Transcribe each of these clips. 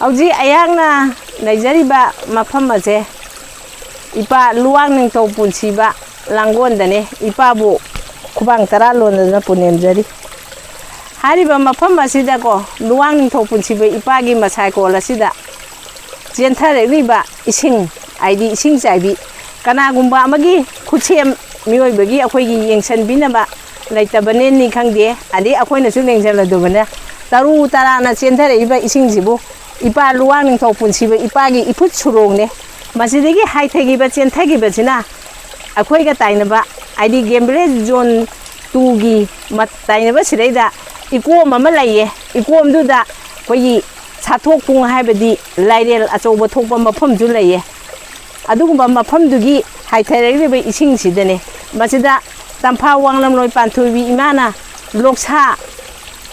Hauji ayangna naijariba mafam ase ipa luang ningthau punsiba langondane ipabu khubang tara londa punemjari hariba mafam asida ko luang ningthau punsiba ipagi masai ko lasida jenthare riba ising aidi ising chaibi kanagumba amagi khuthem miyoibagi akhoi yengsan binaba laitabane ni khangde adi akhoi na su lengsan ladubana taru tarana jenthare iba ising jibu ipa luang ningthau punsiba ipagi iput surongne masidagi haithagi ba chenthagi ba sina akhoi ga tainaba aidi gemble zone 2 gi mat tainaba sireida ikom ama laiye ikom duda koi chathok pung haibadi lairel achoba thokba mafam ju laiye adugumba mafam dugi haithari ba ising sidane masida tampa wanglam loi panthubi imana loksa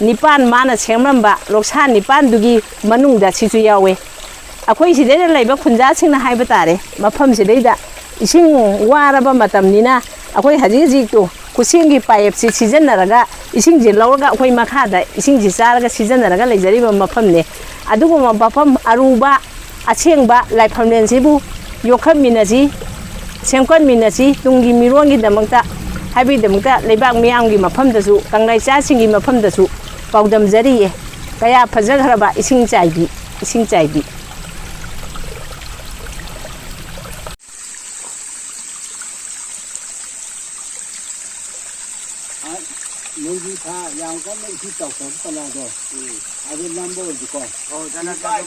nipan mana semramba loksa nipan dugi manungda sisu yawe akhoi sidena laiba khunja singna haiba tare mafam sideida ising waraba matamnina akhoi haji ji to kusingi pipe si sijanaraga ising je lawga akhoi makhada ising ji charaga sijanaraga leijariba mafam ne aduguma mafam aruba achengba laifamlen sibu yokham minaji semkon minaji tungi mirongi damakta habi damakta leibak miyamgi mafam dasu kanglai cha singi mafam dasu paudam jariye kaya fajagraba ising chaibi Nunggu tha yang kan itu tahu kan pernah tu. Ada number tu kau. Oh, jangan pai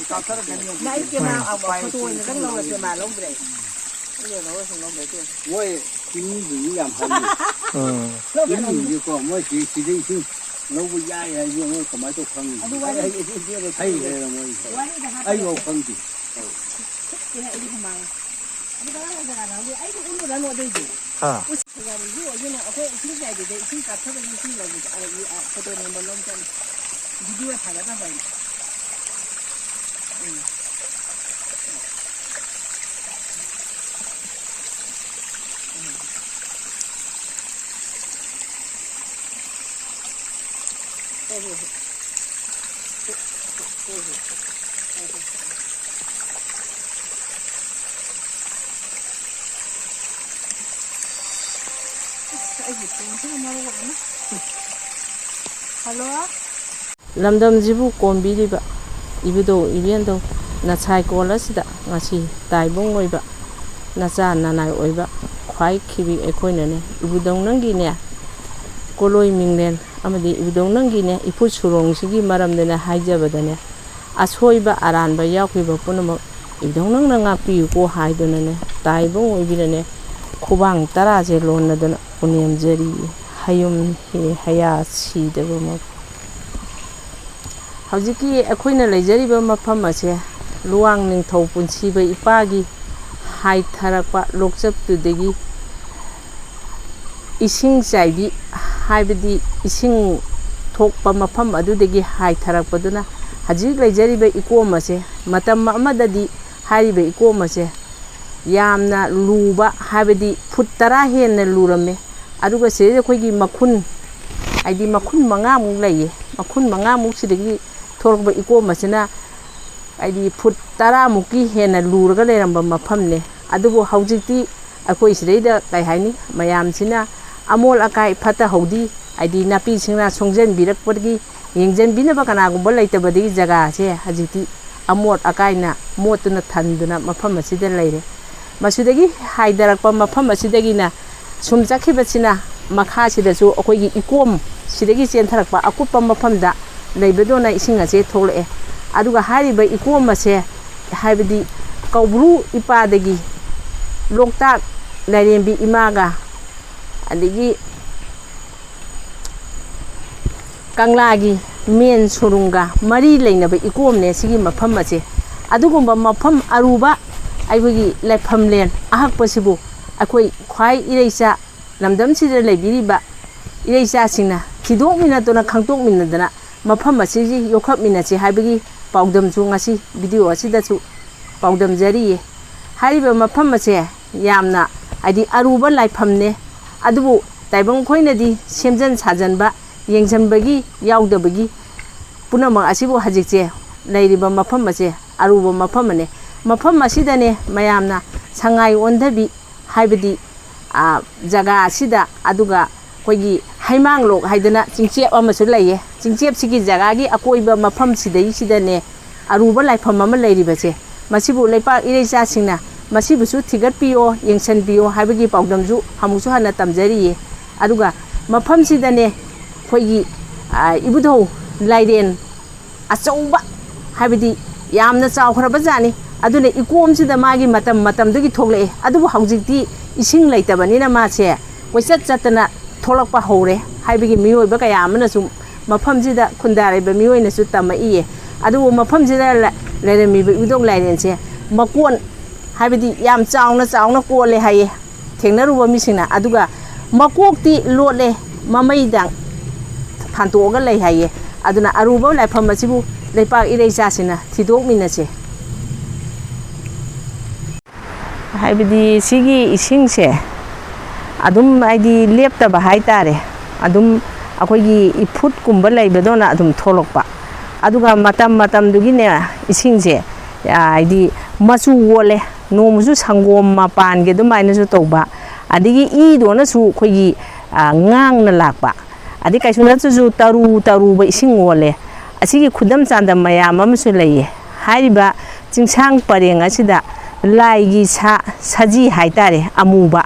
kasar kan ni. Nai kena apa tu ni kan lo se ma long bre. Ni lo se long bre tu. Moi ini yang paling. Ini juga moi si ini lo bu ya ya yo moi kemai tu kang. Ai moi. Ai yo kang tu. Kena ini kemang. Ini kalau ada orang dia, ai tu ulu dah lo deh tu. Ha. Sekarang you know, aku ising jadi deh, ising kata bagi ising lagi. Ada foto nombor lompat, video apa ada apa ini? Lamdam jibu kombiriba ibido ibiendo nachai kolasida ngasi taibong oiba nacha nanai oiba khwai khibi ekhoinane ibudong nangi ne koloi minglen amadi ibudong nangi ne ipu surong sigi maramdena haijabadane asoiba aranba yakhiba punama ibudong nang nanga pi ko haidonane taibong oibirane khubang taraje lonnadana punem jari hayum he haya sidabama Hauji akhoi leijariba mafam ase luang ningthau punsiba ipagi haitharakpa lokchap tudagi ising chaibi haibadi ising thokpa mafam adudagi haitharakpaduna haji leijariba ikom ase matam amadadi hariba ikom ase yamna luba haibadi fut 10 henna lurame aduga se akhoi makhun aidi makhun manga muk laiye makhun manga muk sidagi thorba iko masina aidi fut 10 muki hena luraga leramba mafamne adubo haujiti akoi sireida kai haini mayam sina amol akai phata hodi aidi napi singna songjen birak podgi yengjen binaba kana gumba laitabadi jaga se hajiti amot akaina motuna thanduna mafam asida leire masudagi haidarakpa mafam asidagi na sumjakhi bachina makha sidasu akoi ikom sidagi chentharakpa akupa mafamda leibadona ising ase tholae aduga hariba ikom ase haibadi kaubru ipadagi loktak lairembi imaga adigi kanglagi men surunga mari leinaba ikom ne sigi mafam ase adugumba mafam aruba aibagi laifamlen ahakpasibu akoi khwai ireisa lamdam sida leibiriba ireisa singna khidok minatona khangtok minadana mafam asiji yokhap minachi haibagi paudam chu ngasi video asida chu paudam jari hariba mafam ase yamna adi aruba laifamne adubu taibong khoinadi semjan sajanba yengjanbagi yaudabagi punama asibu hajikche ꯂꯩꯔꯤꯕ ꯃꯐꯝ ꯑꯁꯦ ꯑꯔꯨꯕ ꯃꯐꯝ ꯑꯃꯅꯤ ꯃꯐꯝ ꯑꯁꯤꯗꯅꯦ ꯃꯌꯥꯝꯅ ꯁꯉꯥꯏ ꯑꯣꯟꯊꯕꯤ ꯍꯥꯏꯕꯗꯤ ꯖꯒꯥ ꯑꯁꯤꯗ ꯑꯗꯨꯒ ꯑꯩꯈꯣꯏꯒꯤ ꯍꯩꯃꯥꯡꯂꯣꯛ ꯍꯥꯏꯗꯅ ꯆꯤꯡꯆꯦꯞ ꯑꯃꯁꯨ ꯂꯩꯌꯦ ꯆꯤꯡꯆꯦꯞꯁꯤꯒꯤ ꯖꯒꯥꯒꯤ ꯑꯀꯣꯏꯕ ꯃꯐꯝꯁꯤꯗꯩꯁꯤꯗꯅꯦ ꯑꯔꯨꯕ ꯂꯥꯏꯐꯝ ꯑꯃ ꯂꯩꯔꯤꯕꯁꯦ ꯃꯁꯤꯕꯨ ꯂꯩꯄꯥꯛ ꯏꯔꯩꯆꯥꯁꯤꯡꯅ ꯃꯁꯤꯕꯨꯁꯨ ꯊꯤꯒꯠꯄꯤꯌꯣ ꯌꯦꯡꯁꯤꯟꯕꯤꯌꯣ ꯍꯥꯏꯕꯒꯤ ꯄꯥꯎꯗꯝꯁꯨ ꯑꯃꯨꯛꯁꯨ ꯍꯟꯅ ꯇꯝꯖꯔꯤꯌꯦ ꯑꯗꯨꯒ ꯃꯐꯝꯁꯤꯗꯅꯦ ꯑꯩꯈꯣꯏꯒꯤ ꯏꯕꯨꯙꯧ ꯂꯥꯏꯔꯦꯟ ꯑꯆꯧꯕ ꯍꯥꯏꯕꯗꯤ ꯌꯥꯝꯅ ꯆꯥꯎꯈ꯭ꯔꯕ ꯖꯥꯠꯅꯤ ꯑꯗꯨꯅ ꯏꯀꯣꯝꯁꯤꯗ ꯃꯥꯒꯤ ꯃꯇꯝꯗꯨꯒꯤ ꯊꯣꯛꯂꯛꯑꯦ ꯑꯗꯨꯕꯨ ꯍꯧꯖꯤꯛꯇꯤ ꯏꯁꯤꯡ ꯂꯩꯇꯕꯅꯤꯅ ꯃꯥꯁꯦ ꯀꯣꯏꯆꯠ ꯆꯠꯇꯅ ꯊꯣꯛꯂꯛꯄ ꯍꯧꯔꯦ ꯍꯥꯏꯕꯒꯤ ꯃꯤꯑꯣꯏꯕ ꯀꯌꯥ ꯑꯃꯅꯁꯨ ꯃꯐꯝꯁꯤꯗ ꯈꯨꯟꯗꯥꯔꯤꯕ ꯃꯤꯑꯣꯏꯅꯁꯨ ꯇꯝꯃꯛꯏꯌꯦ ꯑꯗꯨꯕꯨ ꯃꯐꯝꯁꯤꯗ ꯂꯩꯔꯝꯃꯤꯕ ꯏꯕꯨꯙꯧ ꯂꯥꯏꯔꯦꯟꯁꯦ ꯃꯀꯣꯟ ꯍꯥꯏꯕꯗꯤ ꯌꯥꯝ ꯆꯥꯎꯅ ꯀꯣꯜꯂꯦ ꯍꯥꯏꯌꯦ ꯊꯦꯡꯅꯔꯨꯕ ꯃꯤꯁꯤꯡꯅ ꯑꯗꯨꯒ ꯃꯀꯣꯛꯇꯤ ꯂꯣꯠꯂꯦ ꯃꯃꯩꯗꯪ ꯐꯥꯟꯇꯣꯛꯑꯒ ꯂꯩ ꯍꯥꯏꯌꯦ ꯑꯗꯨꯅ ꯑꯔꯨꯕ ꯂꯥꯏꯐꯝ ꯑꯁꯤꯕꯨ ꯂꯩꯄꯥꯛ ꯏꯔꯩꯆꯥꯁꯤꯅ ꯊꯤꯗꯣꯛꯃꯤꯟꯅꯁꯦ ꯍꯥꯏꯕꯗꯤ ꯁꯤꯒꯤ ꯏꯁꯤꯡꯁꯦ ꯑꯗꯨꯝ ꯍꯥꯏꯗꯤ ꯂꯦꯞꯇꯕ ꯍꯥꯏꯇꯥꯔꯦ ꯑꯗꯨꯝ ꯑꯩꯈꯣꯏꯒꯤ ꯏꯐꯨꯠꯀꯨꯝꯕ ꯂꯩꯕꯗꯧꯅ ꯑꯗꯨꯝ ꯊꯣꯛꯂꯛꯄ ꯑꯗꯨꯒ ꯃꯇꯝꯗꯨꯒꯤꯅꯦ ꯏꯁꯤꯡꯁꯦ ꯍꯥꯏꯗꯤ ꯃꯆꯨ ꯑꯣꯜꯂꯦ ꯅꯣꯡꯃꯁꯨ ꯁꯪꯒꯣꯝ ꯃꯄꯥꯟꯒꯤ ꯑꯗꯨꯃꯥꯏꯅꯁꯨ ꯇꯧꯕ ꯑꯗꯒꯤ ꯏꯗꯣꯅꯁꯨ ꯑꯩꯈꯣꯏꯒꯤ ꯉꯥꯡꯅ ꯂꯥꯛꯄ ꯑꯗꯩ ꯀꯩꯁꯨ ꯅꯠꯇ꯭ꯔꯁꯨ ꯇꯔꯨꯕ ꯏꯁꯤꯡ ꯑꯣꯜꯂꯦ ꯑꯁꯤꯒꯤ ꯈꯨꯗꯝ ꯆꯥꯡꯗꯝ ꯃꯌꯥꯝ ꯑꯃꯁꯨ ꯂꯩꯌꯦ ꯍꯥꯏꯔꯤꯕ ꯆꯤꯡꯁꯥꯡ ꯄꯔꯦꯡ ꯑꯁꯤꯗ ꯂꯥꯏꯒꯤ ꯁꯖꯤ ꯍꯥꯏꯇꯥꯔꯦ ꯑꯃꯨꯕ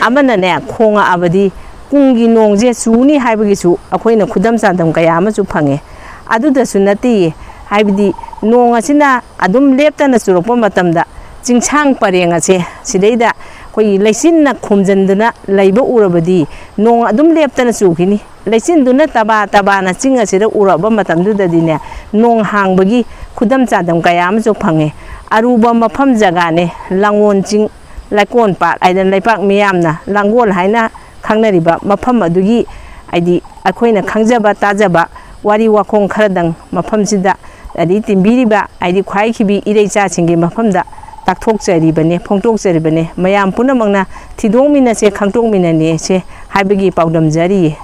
ꯑꯃꯅꯅꯦ ꯈꯣꯡꯉꯛꯑꯕꯗꯤ ꯀꯨꯡꯒꯤ ꯅꯣꯡꯁꯦ ꯆꯨꯅꯤ ꯍꯥꯏꯕꯒꯤꯁꯨ ꯑꯩꯈꯣꯏꯅ ꯈꯨꯗꯝ ꯆꯥꯡꯗꯝ ꯀꯌꯥ ꯑꯃꯁꯨ ꯐꯪꯉꯦ ꯑꯗꯨꯗꯁꯨ ꯅꯠꯇꯦ ꯍꯥꯏꯕꯗꯤ ꯅꯣꯡ ꯑꯁꯤꯅ ꯑꯗꯨꯝ ꯂꯦꯞꯇꯅ ꯆꯨꯔꯛꯄ ꯃꯇꯝꯗ ꯆꯤꯡꯁꯥꯡ ꯄꯔꯦꯡ ꯑꯁꯦ ꯁꯤꯗꯩꯗ ꯑꯩꯈꯣꯏꯒꯤ ꯂꯩꯆꯤꯟꯅ ꯈꯨꯝꯖꯤꯟꯗꯨꯅ ꯂꯩꯕ ꯎꯔꯕꯗꯤ ꯅꯣꯡ ꯑꯗꯨꯝ ꯂꯦꯞꯇꯅ ꯆꯨꯈꯤꯅꯤ ꯂꯩꯆꯤꯟꯗꯨꯅ ꯇꯕꯥꯅ ꯆꯤꯡ ꯑꯁꯤꯗ ꯎꯔꯛꯑꯕ ꯃꯇꯝꯗꯨꯗꯗꯤꯅꯦ ꯅꯣꯡ ꯍꯥꯡꯕꯒꯤ ꯈꯨꯗꯝ ꯆꯥꯡꯗꯝ ꯀꯌꯥ ꯑꯃꯁꯨ ꯐꯪꯉꯦ ꯑꯔꯨꯕ ꯃꯐꯝ ꯖꯒꯥꯅꯦ ꯂꯥꯡꯒꯣꯜ ꯆꯤꯡ ꯂꯩꯀꯣꯟ ꯄꯥꯠ ꯍꯥꯏꯗꯅ ꯂꯩꯄꯥꯛ ꯃꯤꯌꯥꯝꯅ ꯂꯥꯡꯒꯣꯜ ꯍꯥꯏꯅ ꯈꯪꯅꯔꯤꯕ ꯃꯐꯝ ꯑꯗꯨꯒꯤ ꯍꯥꯏꯗꯤ ꯑꯩꯈꯣꯏꯅ ꯈꯪꯖꯕ ꯇꯥꯖꯕ ꯋꯥꯔꯤ ꯋꯥꯈꯣꯡ ꯈꯔꯗꯪ ꯃꯐꯝꯁꯤꯗ ꯍꯥꯏꯗꯤ ꯇꯤꯟꯕꯤꯔꯤꯕ ꯍꯥꯏꯗꯤ ꯈ꯭ꯋꯥꯏꯈꯤꯕꯤ ꯏꯔꯩꯆꯥꯁꯤꯡꯒꯤ ꯃꯐꯝꯗ ꯇꯥꯛꯊꯣꯛꯆꯔꯤꯕꯅꯦ ꯐꯣꯡꯗꯣꯛꯆꯔꯤꯕꯅꯦ ꯃꯌꯥꯝ ꯄꯨꯝꯅꯃꯛꯅ ꯊꯤꯗꯣꯛꯃꯤꯟꯅꯁꯦ ꯈꯪꯗꯣꯛꯃꯤꯟꯅꯁꯦ ꯍꯥꯏꯕꯒꯤ ꯄꯥꯎꯗꯝꯖꯔꯤꯌꯦ